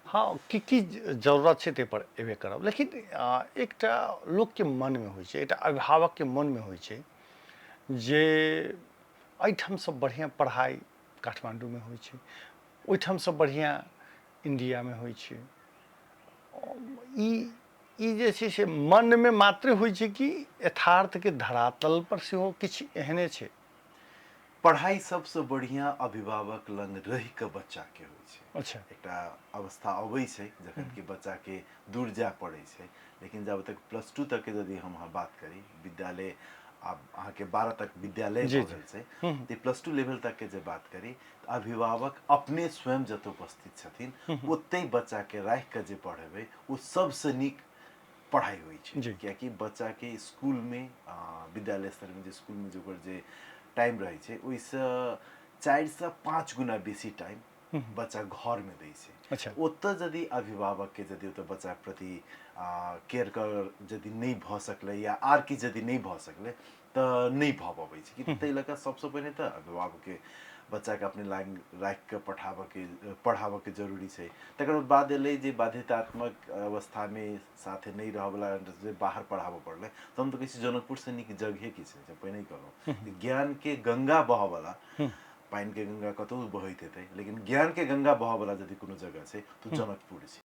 हाँ की जरूरत है पर एबे करब लेकिन एकटा लोग के मन में होइ छै, एकटा अभिभावक के मन में होइ छै जे एहिठाम से बढ़िया पढ़ाई काठमांडू में होइ छै, ओहिठाम से बढ़िया इंडिया में होइ छै। ई ई जे छै से मन में मात्र होइ छै कि यथार्थ के धरातल पर सेहो किछु एहने छै। पढ़ाई सबसे बढ़िया अभिभावक लंग रहि के बच्चा के होइ छै। अच्छा एकटा अवस्था अबै छै जखन कि बच्चा के दूर जाय पड़ै छै, लेकिन जब तक +2 तक के यदि हम अहाँ बात करी, विद्यालय आब अहाँ के 12 तक विद्यालय जी भऽ जी गेल छै, तऽ +2 लेवल तक के जे बात करी तऽ अभिभावक अपने स्वयं जतऽ उपस्थित छथिन ओतै बच्चा के राखि के जे पढ़ेबै ओ सबसे नीक पढ़ाई होइ छै। जी कियाकि बच्चा के स्कूल में विद्यालय स्तर में जे स्कूल में जे ओकर जे टाइम रहै छै ओहिसँ 4 से 5 गुना बेसी टाइम बच्चा घर में दै छै। अच्छा ओतऽ यदि अभिभावक के यदि ओतऽ बच्चा प्रति केयर कर यदि नहीं भऽ सकलै या आर किछु यदि नहीं भऽ सकलै तऽ नहीं भऽ पबै छै। कि ताहि लऽ कऽ सबसँ पहिने तऽ अभिभावक के बच्चा के अपने लाग राखि के पढ़ाबऽ के जरूरी छै। तकर बाद एलै जे बाध्यतात्मक अवस्था में साथे नहीं रहऽवला जे बाहर पढ़ाबऽ पड़लै, तऽ हम तऽ कहै छी जनकपुर से नीक जगहे की छै। जब पहिने कहलहुँ ज्ञान के गंगा बहऽवला, पानि के गंगा कतौ बहैत हेतै लेकिन ज्ञान के गंगा बहऽवला यदि कोनो जगह छै तऽ जनकपुर छै।